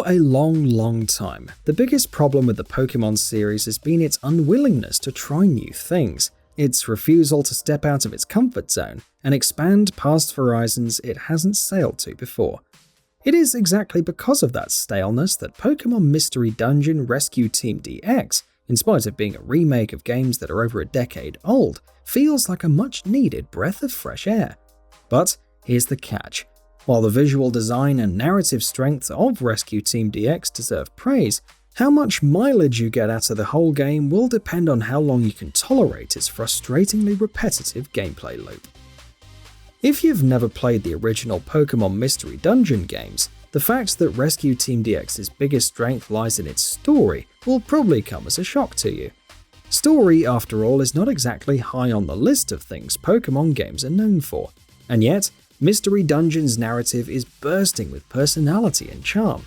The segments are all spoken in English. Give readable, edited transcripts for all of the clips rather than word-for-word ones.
For a long time, the biggest problem with the Pokémon series has been its unwillingness to try new things, its refusal to step out of its comfort zone and expand past horizons it hasn't sailed to before. It is exactly because of that staleness that Pokémon Mystery Dungeon Rescue Team DX, in spite of being a remake of games that are over a decade old, feels like a much-needed breath of fresh air. But here's the catch. While the visual design and narrative strength of Rescue Team DX deserve praise, how much mileage you get out of the whole game will depend on how long you can tolerate its frustratingly repetitive gameplay loop. If you've never played the original Pokémon Mystery Dungeon games, the fact that Rescue Team DX's biggest strength lies in its story will probably come as a shock to you. Story, after all, is not exactly high on the list of things Pokémon games are known for, and yet, Mystery Dungeon's narrative is bursting with personality and charm.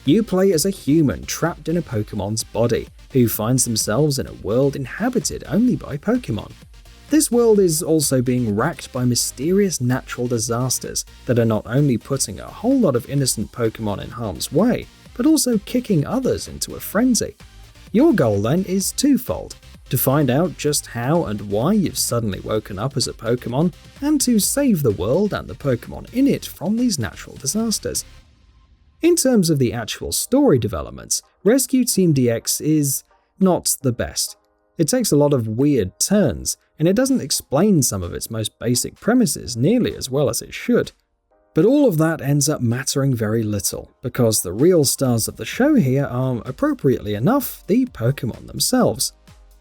You play as a human trapped in a Pokémon's body, who finds themselves in a world inhabited only by Pokémon. This world is also being racked by mysterious natural disasters that are not only putting a whole lot of innocent Pokémon in harm's way, but also kicking others into a frenzy. Your goal then is twofold: to find out just how and why you've suddenly woken up as a Pokémon, and to save the world and the Pokémon in it from these natural disasters. In terms of the actual story developments, Rescue Team DX is not the best. It takes a lot of weird turns, and it doesn't explain some of its most basic premises nearly as well as it should. But all of that ends up mattering very little, because the real stars of the show here are, appropriately enough, the Pokémon themselves.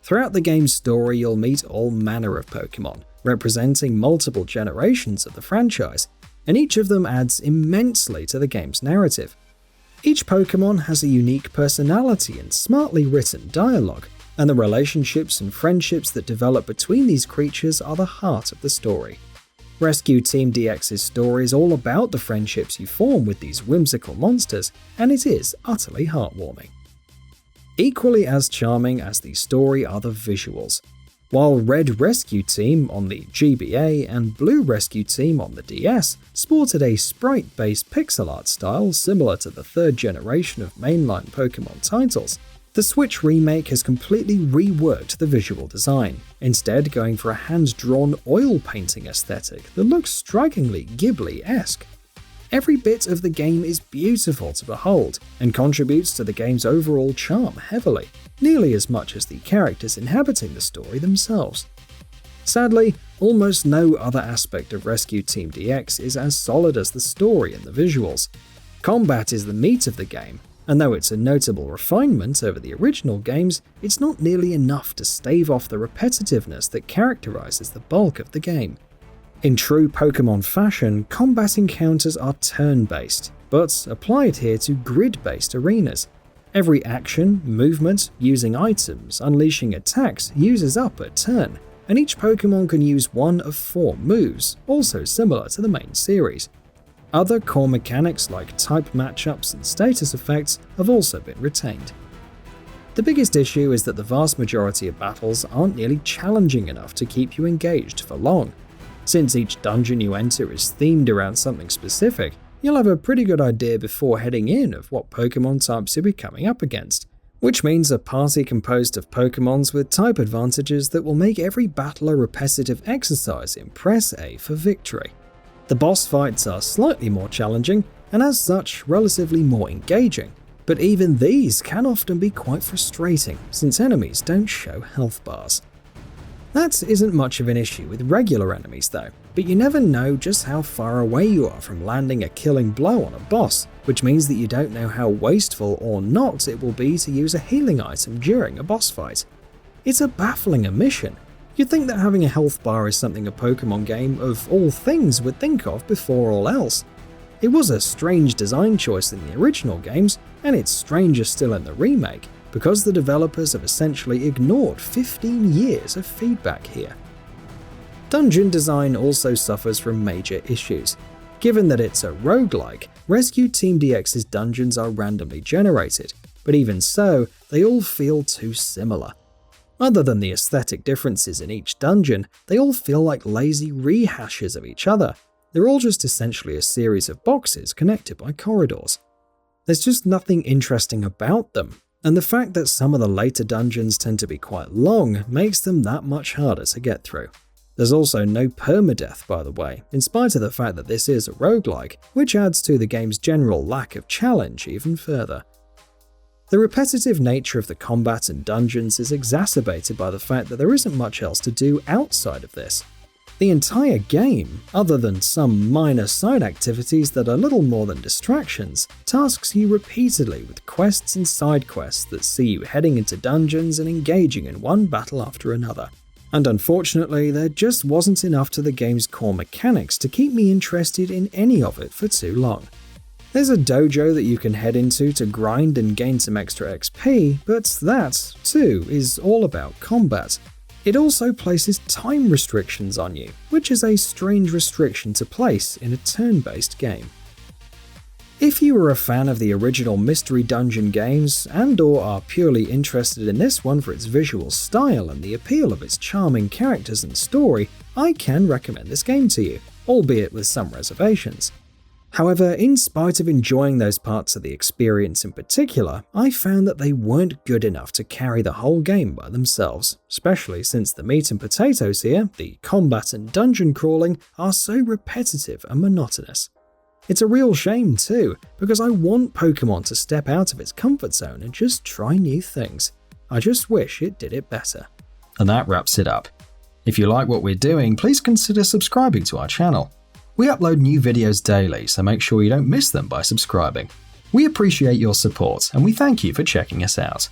Throughout the game's story, you'll meet all manner of Pokémon, representing multiple generations of the franchise, and each of them adds immensely to the game's narrative. Each Pokémon has a unique personality and smartly written dialogue, and the relationships and friendships that develop between these creatures are the heart of the story. Rescue Team DX's story is all about the friendships you form with these whimsical monsters, and it is utterly heartwarming. Equally as charming as the story are the visuals. While Red Rescue Team on the GBA and Blue Rescue Team on the DS sported a sprite-based pixel art style similar to the third generation of mainline Pokémon titles, the Switch remake has completely reworked the visual design, instead going for a hand-drawn oil painting aesthetic that looks strikingly Ghibli-esque. Every bit of the game is beautiful to behold, and contributes to the game's overall charm heavily, nearly as much as the characters inhabiting the story themselves. Sadly, almost no other aspect of Rescue Team DX is as solid as the story and the visuals. Combat is the meat of the game, and though it's a notable refinement over the original games, it's not nearly enough to stave off the repetitiveness that characterizes the bulk of the game. In true Pokémon fashion, combat encounters are turn-based, but applied here to grid-based arenas. Every action, movement, using items, unleashing attacks uses up a turn, and each Pokémon can use one of 4 moves, also similar to the main series. Other core mechanics like type matchups and status effects have also been retained. The biggest issue is that the vast majority of battles aren't nearly challenging enough to keep you engaged for long. Since each dungeon you enter is themed around something specific, you'll have a pretty good idea before heading in of what Pokémon types you'll be coming up against, which means a party composed of Pokémons with type advantages that will make every battle a repetitive exercise in Press A for victory. The boss fights are slightly more challenging, and as such, relatively more engaging, but even these can often be quite frustrating since enemies don't show health bars. That isn't much of an issue with regular enemies though, but you never know just how far away you are from landing a killing blow on a boss, which means that you don't know how wasteful or not it will be to use a healing item during a boss fight. It's a baffling omission. You'd think that having a health bar is something a Pokémon game of all things would think of before all else. It was a strange design choice in the original games, and it's stranger still in the remake, because the developers have essentially ignored 15 years of feedback here. Dungeon design also suffers from major issues. Given that it's a roguelike, Rescue Team DX's dungeons are randomly generated, but even so, they all feel too similar. Other than the aesthetic differences in each dungeon, they all feel like lazy rehashes of each other. They're all just essentially a series of boxes connected by corridors. There's just nothing interesting about them, and the fact that some of the later dungeons tend to be quite long makes them that much harder to get through. There's also no permadeath, by the way, in spite of the fact that this is a roguelike, which adds to the game's general lack of challenge even further. The repetitive nature of the combat and dungeons is exacerbated by the fact that there isn't much else to do outside of this. The entire game, other than some minor side activities that are little more than distractions, tasks you repeatedly with quests and side quests that see you heading into dungeons and engaging in one battle after another. And unfortunately, there just wasn't enough to the game's core mechanics to keep me interested in any of it for too long. There's a dojo that you can head into to grind and gain some extra XP, but that, too, is all about combat. It also places time restrictions on you, which is a strange restriction to place in a turn-based game. If you are a fan of the original Mystery Dungeon games and/or are purely interested in this one for its visual style and the appeal of its charming characters and story, I can recommend this game to you, albeit with some reservations. However, in spite of enjoying those parts of the experience in particular, I found that they weren't good enough to carry the whole game by themselves, especially since the meat and potatoes here, the combat and dungeon crawling, are so repetitive and monotonous. It's a real shame too, because I want Pokémon to step out of its comfort zone and just try new things. I just wish it did it better. And that wraps it up. If you like what we're doing, please consider subscribing to our channel. We upload new videos daily, so make sure you don't miss them by subscribing. We appreciate your support, and we thank you for checking us out.